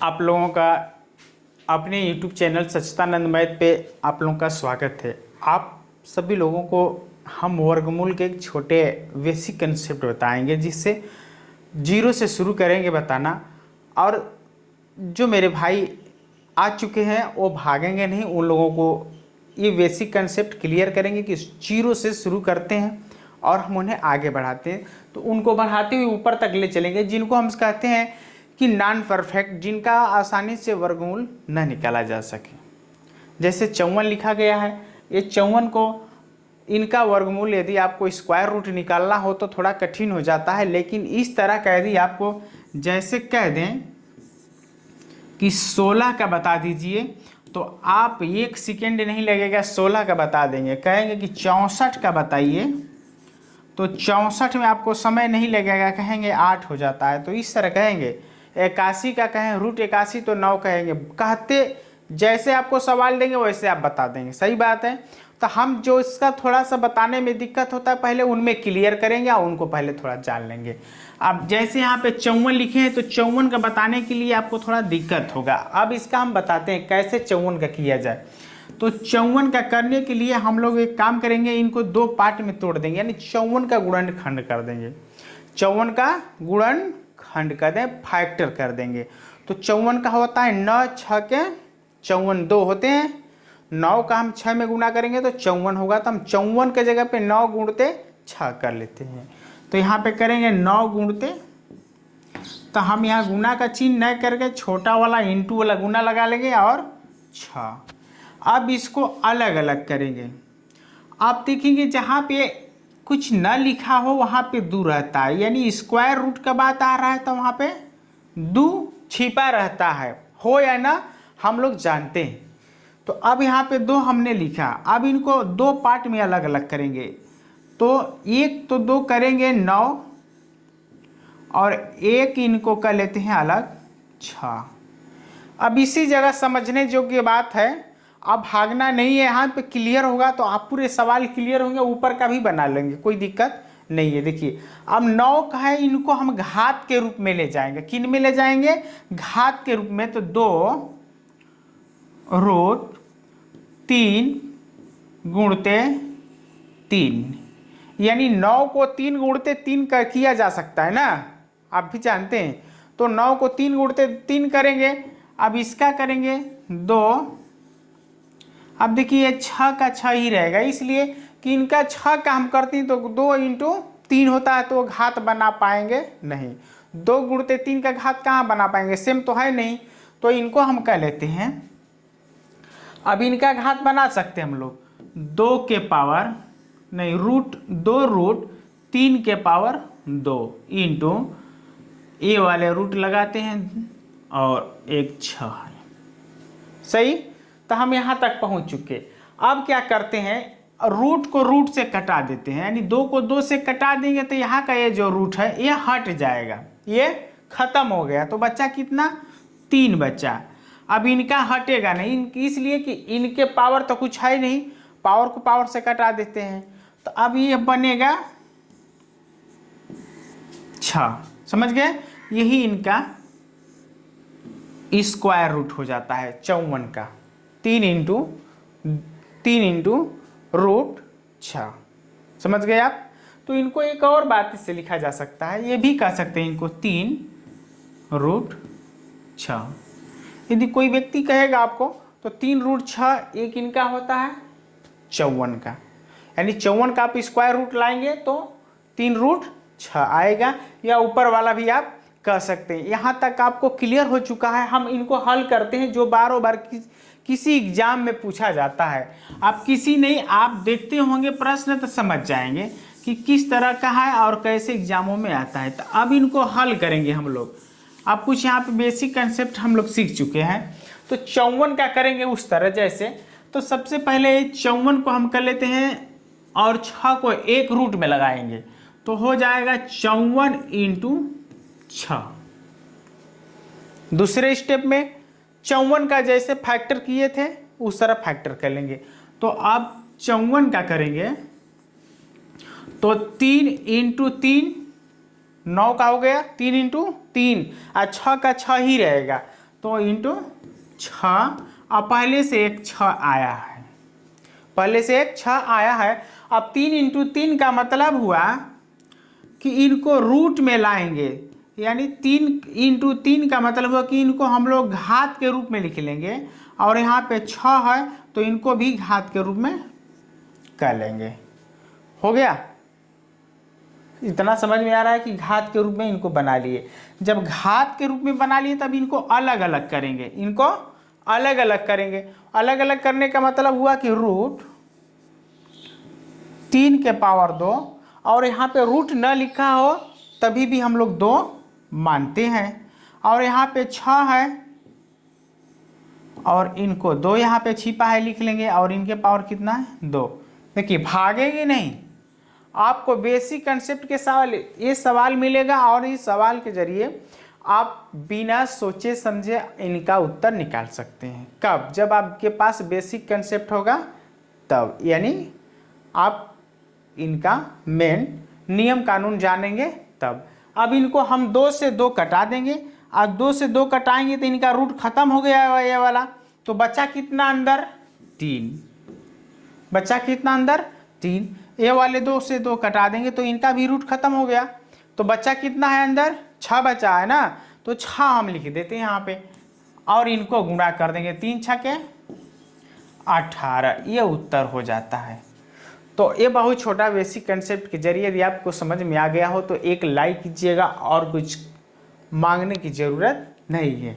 आप लोगों का अपने YouTube चैनल सच्चिदानंद मैथ पे आप लोगों का स्वागत है। आप सभी लोगों को हम वर्गमूल के एक छोटे बेसिक कंसेप्ट बताएंगे, जिससे जीरो से शुरू करेंगे बताना। और जो मेरे भाई आ चुके हैं वो भागेंगे नहीं, उन लोगों को ये बेसिक कंसेप्ट क्लियर करेंगे कि जीरो से शुरू करते हैं और हम उन्हें आगे बढ़ाते हैं, तो उनको बढ़ाते हुए ऊपर तक ले चलेंगे, जिनको हम कहते हैं कि नॉन परफेक्ट, जिनका आसानी से वर्गमूल न निकाला जा सके। जैसे 54 लिखा गया है, ये 54 को इनका वर्गमूल यदि आपको स्क्वायर रूट निकालना हो तो थोड़ा कठिन हो जाता है, लेकिन इस तरह कह दी आपको, जैसे कह दें कि 16 का बता दीजिए तो आप 1 सेकेंड नहीं लगेगा, 16 का बता देंगे। कहेंगे कि 64 का बताइए तो 64 में आपको समय नहीं लगेगा, कहेंगे 8 हो जाता है। तो इस तरह कहेंगे। 81 का कहें रूट 81 तो 9 कहेंगे। कहते जैसे आपको सवाल देंगे वैसे आप बता देंगे, सही बात है। तो हम जो इसका थोड़ा सा बताने में दिक्कत होता है पहले उनमें क्लियर करेंगे और उनको पहले थोड़ा जान लेंगे। अब जैसे यहाँ पे 54 लिखे हैं तो 54 का बताने के लिए आपको थोड़ा दिक्कत होगा। अब इसका हम बताते हैं कैसे 54 का किया जाए। तो 54 का करने के लिए हम लोग एक काम करेंगे, इनको दो पार्ट में तोड़ देंगे, यानी 54 का गुणनखंड कर देंगे। 54 का गुणनखंड कर दें, फैक्टर कर देंगे। तो 54 का होता है 9 6 के 54 2 होते हैं। 9 का हम 6 में गुणा करेंगे तो 54 होगा, तो हम 54 के जगह पे 9 गुणते 6 कर लेते हैं। तो यहाँ पे करेंगे 9 गुणते, तो हम यहाँ गुना का चिन्ह न करके छोटा वाला इंटू वाला गुना लगा लेंगे और 6। अब इसको अलग अलग करेंगे। आप देखेंगे जहाँ पे कुछ न लिखा हो वहाँ पे 2 रहता है, यानी स्क्वायर रूट का बात आ रहा है तो वहाँ पे 2 छिपा रहता है, हो या ना हम लोग जानते हैं। तो अब यहाँ पे 2 हमने लिखा, अब इनको 2 पार्ट में अलग अलग करेंगे। तो एक तो 2 करेंगे 9 और एक इनको कर लेते हैं अलग 6। अब इसी जगह समझने योग्य बात है, अब भागना नहीं है, यहाँ पे क्लियर होगा तो आप पूरे सवाल क्लियर होंगे, ऊपर का भी बना लेंगे, कोई दिक्कत नहीं है। देखिए अब 9 का है, इनको हम घात के रूप में ले जाएंगे। किन में ले जाएंगे? घात के रूप में। तो 2 रूट 3 गुणते 3, यानी 9 को 3 गुणते 3 का किया जा सकता है ना, आप भी जानते हैं। तो 9 को 3 गुणते 3 करेंगे। अब इसका करेंगे 2। अब देखिए 6 का 6 ही रहेगा, इसलिए कि इनका 6 का हम करते हैं तो 2 इंटू 3 होता है, तो घात बना पाएंगे नहीं। 2 गुणते 3 का घात कहाँ बना पाएंगे, सेम तो है नहीं। तो इनको हम कह लेते हैं, अब इनका घात बना सकते हैं हम लोग 2 के पावर नहीं रूट 2 रूट 3 के पावर 2 इंटू ए वाले रूट लगाते हैं और एक 6 है, सही। तो हम यहाँ तक पहुँच चुके। अब क्या करते हैं, रूट को रूट से कटा देते हैं, यानी 2 को 2 से कटा देंगे तो यहाँ का ये जो रूट है ये हट जाएगा, ये खत्म हो गया। तो बच्चा कितना? 3 बच्चा। अब इनका हटेगा नहीं, इसलिए कि इनके पावर तो कुछ है नहीं, पावर को पावर से कटा देते हैं। तो अब ये बनेगा 6, समझ गए। यही इनका स्क्वायर रूट हो जाता है 54 का। 3 इंटू रूट 6, समझ गए आप। तो इनको एक और बात इससे लिखा जा सकता है, ये भी कह सकते हैं इनको 3 रूट 6। यदि कोई व्यक्ति कहेगा आपको तो 3 रूट 6 एक इनका होता है 54 का, यानी 54 का आप स्क्वायर रूट लाएंगे तो 3 रूट 6 आएगा, या ऊपर वाला भी आप कह सकते हैं। यहाँ तक आपको क्लियर हो चुका है। हम इनको हल करते हैं जो बारों बार किसी एग्जाम में पूछा जाता है। आप किसी नहीं, आप देखते होंगे प्रश्न तो समझ जाएंगे कि किस तरह का है और कैसे एग्जामों में आता है। तो अब इनको हल करेंगे हम लोग। अब कुछ यहाँ पे बेसिक कंसेप्ट हम लोग सीख चुके हैं। तो 54 का करेंगे उस तरह जैसे, तो सबसे पहले 54 को हम कर लेते हैं और 6 को एक रूट में लगाएंगे, तो हो जाएगा 54 इंटू 6। दूसरे स्टेप में 54 का जैसे फैक्टर किए थे उस तरह फैक्टर कर लेंगे। तो अब 54 का करेंगे तो 3 इंटू 3 9 का हो गया, 3 इंटू 3 और 6 का 6 ही रहेगा, तो इंटू 6, अब पहले से एक 6 आया है, पहले से एक 6 आया है। अब 3 इंटू 3 का मतलब हुआ कि इनको रूट में लाएंगे, यानी 3 इंटू 3 का मतलब हुआ कि इनको हम लोग घात के रूप में लिख लेंगे, और यहाँ पे 6 है तो इनको भी घात के रूप में कर लेंगे। हो गया? इतना समझ में आ रहा है कि घात के रूप में इनको बना लिए। जब घात के रूप में बना लिए तब इनको अलग अलग करेंगे, इनको अलग अलग करेंगे। अलग अलग करने का मतलब हुआ कि रूट 3 के पावर 2, और यहाँ पे रूट न लिखा हो तभी भी हम लोग 2 मानते हैं, और यहाँ पे 6 है और इनको 2 यहाँ पे छिपा है लिख लेंगे, और इनके पावर कितना है 2। देखिए भागेंगे नहीं, आपको बेसिक कंसेप्ट के सवाल, ये सवाल मिलेगा और इस सवाल के जरिए आप बिना सोचे समझे इनका उत्तर निकाल सकते हैं। कब? जब आपके पास बेसिक कंसेप्ट होगा तब, यानी आप इनका मेन नियम कानून जानेंगे तब। अब इनको हम 2 से 2 कटा देंगे, और 2 से 2 कटाएंगे तो इनका रूट खत्म हो गया ये वाला, तो बचा कितना अंदर? 3। बचा कितना अंदर? 3। ये वाले 2 से 2 कटा देंगे तो इनका भी रूट खत्म हो गया, तो बचा कितना है अंदर? 6 बचा है ना, तो 6 हम लिख देते हैं यहाँ पे, और इनको गुणा कर देंगे, 3 छके 18, ये उत्तर हो जाता है। तो ये बहुत छोटा बेसिक कंसेप्ट के जरिए यदि आपको समझ में आ गया हो तो एक लाइक कीजिएगा, और कुछ मांगने की ज़रूरत नहीं है।